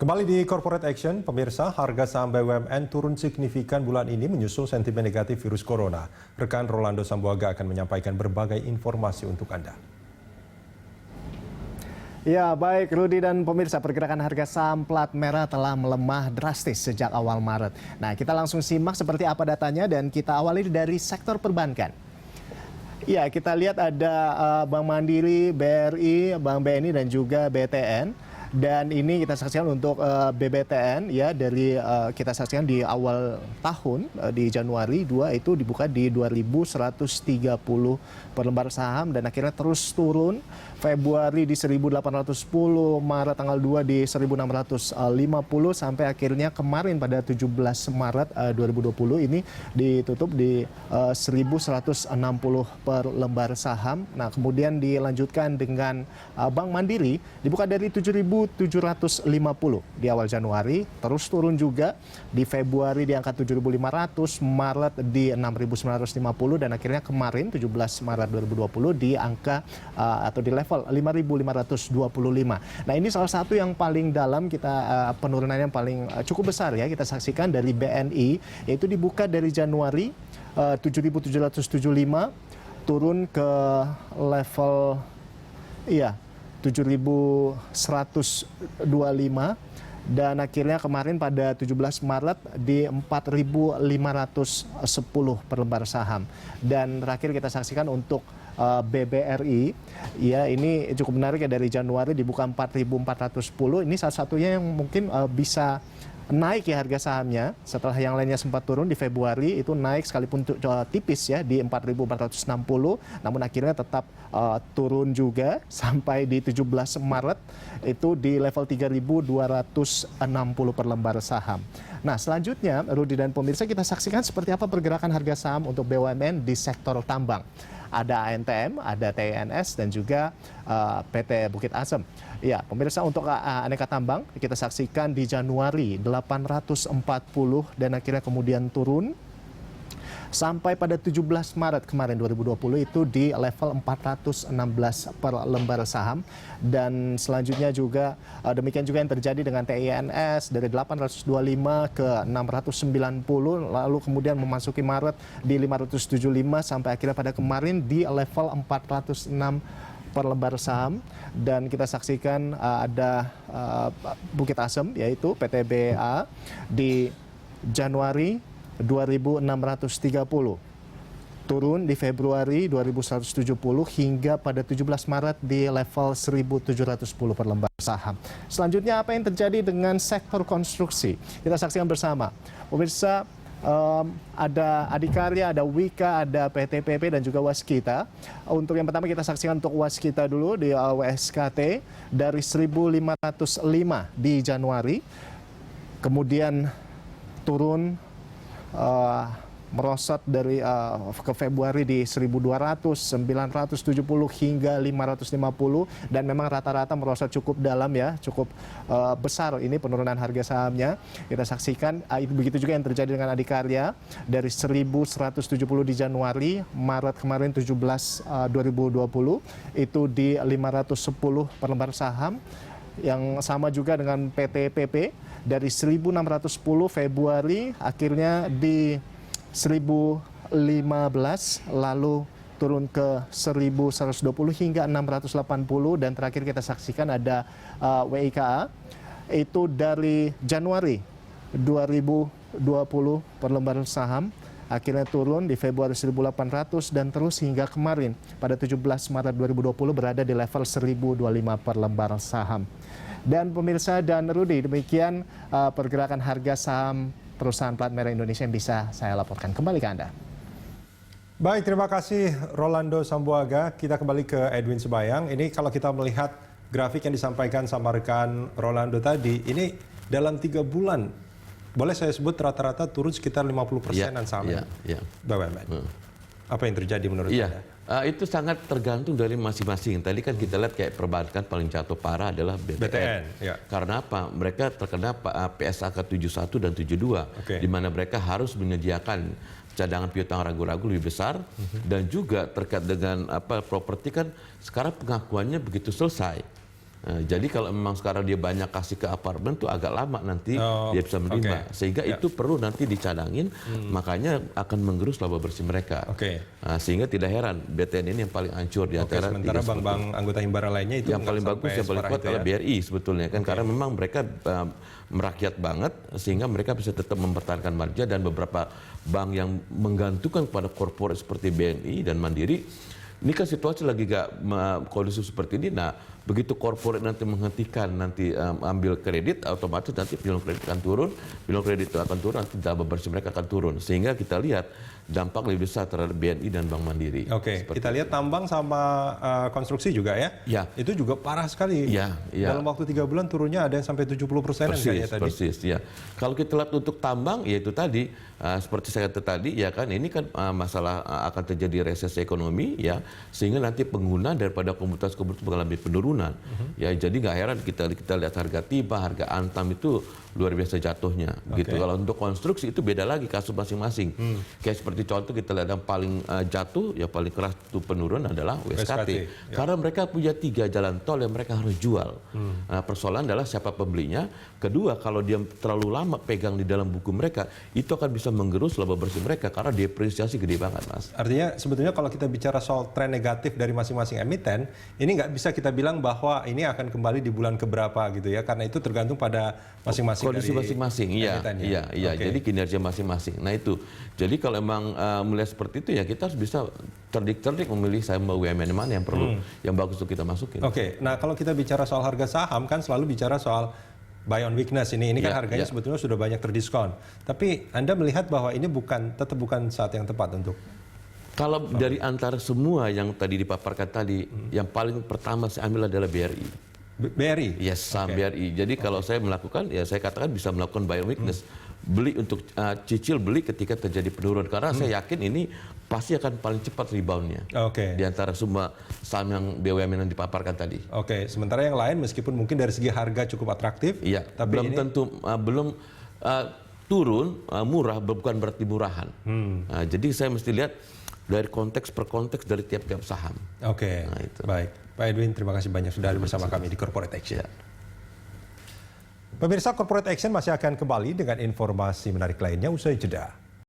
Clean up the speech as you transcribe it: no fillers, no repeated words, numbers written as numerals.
Kembali di Corporate Action, pemirsa, harga saham BUMN turun signifikan bulan ini menyusul sentimen negatif virus corona. Rekan Rolando Sambuaga akan menyampaikan berbagai informasi untuk Anda. Ya, baik Rudi dan pemirsa, pergerakan harga saham plat merah telah melemah drastis sejak awal Maret. Nah, kita langsung simak seperti apa datanya dan kita awali dari sektor perbankan. Ya, kita lihat ada Bank Mandiri, BRI, Bank BNI dan juga BTN. Dan ini kita saksikan untuk BBTN ya, dari kita saksikan di awal tahun di Januari 2 itu dibuka di 2.130 per lembar saham dan akhirnya terus turun. Februari di 1.810, Maret tanggal 2 di 1.650 sampai akhirnya kemarin pada 17 Maret 2020 ini ditutup di 1.160 per lembar saham. Nah, kemudian dilanjutkan dengan Bank Mandiri dibuka dari 7.750 di awal Januari, terus turun juga di Februari di angka 7.500, Maret di 6.950 dan akhirnya kemarin 17 Maret 2020 di angka atau di level 5.525. Nah, ini salah satu yang paling dalam kita penurunan yang paling cukup besar ya kita saksikan dari BNI, yaitu dibuka dari Januari 7.775 turun ke level 7.125 dan akhirnya kemarin pada 17 Maret di 4.510 per lembar saham. Dan terakhir kita saksikan untuk BBRI, ya ini cukup menarik ya, dari Januari dibuka 4.410. Ini salah satunya yang mungkin bisa naik ya harga sahamnya setelah yang lainnya sempat turun di Februari, itu naik sekalipun tipis ya di 4.460, namun akhirnya tetap turun juga sampai di 17 Maret itu di level 3.260 per lembar saham. Nah, selanjutnya Rudi dan pemirsa, kita saksikan seperti apa pergerakan harga saham untuk BUMN di sektor tambang. Ada ANTM, ada TNS, dan juga PT Bukit Asem. Ya, pemirsa, untuk aneka tambang kita saksikan di Januari 840 dan akhirnya kemudian turun sampai pada 17 Maret kemarin 2020 itu di level 416 per lembar saham. Dan selanjutnya juga demikian juga yang terjadi dengan TINS dari 825 ke 690, lalu kemudian memasuki Maret di 575 sampai akhirnya pada kemarin di level 406 per lembar saham. Dan kita saksikan ada Bukit Asem yaitu PTBA di Januari 2.630, turun di Februari 2.170 hingga pada 17 Maret di level 1.710 per lembar saham. Selanjutnya apa yang terjadi dengan sektor konstruksi? Kita saksikan bersama. Pemirsa, ada Adikarya, ada Wika, ada PTPP dan juga Waskita. Untuk yang pertama kita saksikan untuk Waskita dulu di WSKT dari 1.505 di Januari, kemudian turun merosot dari ke Februari di 1.200, 970 hingga 550, dan memang rata-rata merosot cukup dalam ya, cukup besar ini penurunan harga sahamnya. Kita saksikan begitu juga yang terjadi dengan Adikarya dari 1.170 di Januari, Maret kemarin 17 2020 itu di 510 per lembar saham. Yang sama juga dengan PTPP dari 1.610 Februari akhirnya di 1.015, lalu turun ke 1.120 hingga 680, dan terakhir kita saksikan ada WIKA itu dari Januari 2020 per lembar saham akhirnya turun di Februari 1.800 dan terus hingga kemarin pada 17 Maret 2020 berada di level 1.025 per lembar saham. Dan pemirsa dan Rudi, demikian pergerakan harga saham perusahaan plat merah Indonesia yang bisa saya laporkan. Kembali ke Anda. Baik, terima kasih Rolando Sambuaga. Kita kembali ke Edwin Sebayang. Ini kalau kita melihat grafik yang disampaikan sama rekan Rolando tadi, ini dalam 3 bulan, boleh saya sebut rata-rata turun sekitar 50%-an saham BUMN. Apa yang terjadi menurut Anda? Itu sangat tergantung dari masing-masing. Tadi kan kita lihat kayak perbankan paling jatuh parah adalah BTN. Karena apa? Mereka terkena PSAK 71 dan 72, di mana mereka harus menyediakan cadangan piutang ragu-ragu lebih besar, dan juga terkait dengan properti kan sekarang pengakuannya begitu selesai. Jadi kalau memang sekarang dia banyak kasih ke apartemen tuh agak lama nanti dia bisa menerima. Sehingga itu perlu nanti dicadangin, makanya akan menggerus laba bersih mereka. Sehingga tidak heran BTN ini yang paling hancur di antara sementara bank-bank anggota himbara lainnya itu yang paling bagus, yang paling kuat adalah BRI sebetulnya kan, karena memang mereka merakyat banget sehingga mereka bisa tetap mempertahankan margin, dan beberapa bank yang menggantungkan pada korporat seperti BNI dan Mandiri. Ini kan situasi lagi gak kondusif seperti ini. Nah, begitu korporat nanti menghentikan ambil kredit, otomatis nanti bilang kredit akan turun, nanti laba bersih mereka akan turun. Sehingga kita lihat dampak lebih besar terhadap BNI dan Bank Mandiri. Kita lihat tambang sama konstruksi juga ya. Itu juga parah sekali. Dalam waktu 3 bulan turunnya ada yang sampai 70%-an kayaknya tadi. Persis, ya. Kalau kita lihat untuk tambang, ya itu tadi, seperti saya kata tadi, ya kan, ini kan masalah akan terjadi resesi ekonomi, ya, sehingga nanti pengguna daripada komoditas mengalami penurunan. Ya, jadi nggak heran kita lihat harga timah, harga antam itu luar biasa jatuhnya. Gitu. Kalau untuk konstruksi itu beda lagi kasus masing-masing. Kayak seperti contoh kita lihat yang paling jatuh, ya paling keras itu penurunan adalah WSKT. Karena mereka punya 3 jalan tol yang mereka harus jual. Persoalan adalah siapa pembelinya. Kedua, kalau dia terlalu lama pegang di dalam buku mereka, itu akan bisa menggerus laba bersih mereka karena depresiasi gede banget, Mas. Artinya sebetulnya kalau kita bicara soal tren negatif dari masing-masing emiten, ini nggak bisa kita bilang bahwa ini akan kembali di bulan keberapa gitu ya, karena itu tergantung pada masing-masing kondisi masing-masing. Iya. Jadi kinerja masing-masing. Nah itu. Jadi kalau emang melihat seperti itu, ya kita harus bisa cerdik-cerdik memilih saham BUMN mana yang perlu, yang bagus untuk kita masukin. Nah kalau kita bicara soal harga saham kan selalu bicara soal buy on weakness ini kan harganya sebetulnya sudah banyak terdiskon. Tapi Anda melihat bahwa ini tetap bukan saat yang tepat untuk. Kalau dari antara semua yang tadi dipaparkan tadi, yang paling pertama saya ambil adalah BRI. BRI? Yes, saham BRI. Jadi kalau saya melakukan, ya saya katakan bisa melakukan buy on weakness. Beli untuk cicil beli ketika terjadi penurunan. Karena saya yakin ini pasti akan paling cepat reboundnya. Di antara semua saham yang BUMN yang dipaparkan tadi. Sementara yang lain meskipun mungkin dari segi harga cukup atraktif. Tapi belum tentu, turun, murah bukan berarti murahan. Jadi saya mesti lihat dari konteks per konteks dari tiap-tiap saham. Nah, itu. Baik, Pak Edwin, terima kasih banyak sudah hadir bersama kami di Corporate Action. Pemirsa, Corporate Action masih akan kembali dengan informasi menarik lainnya usai jeda.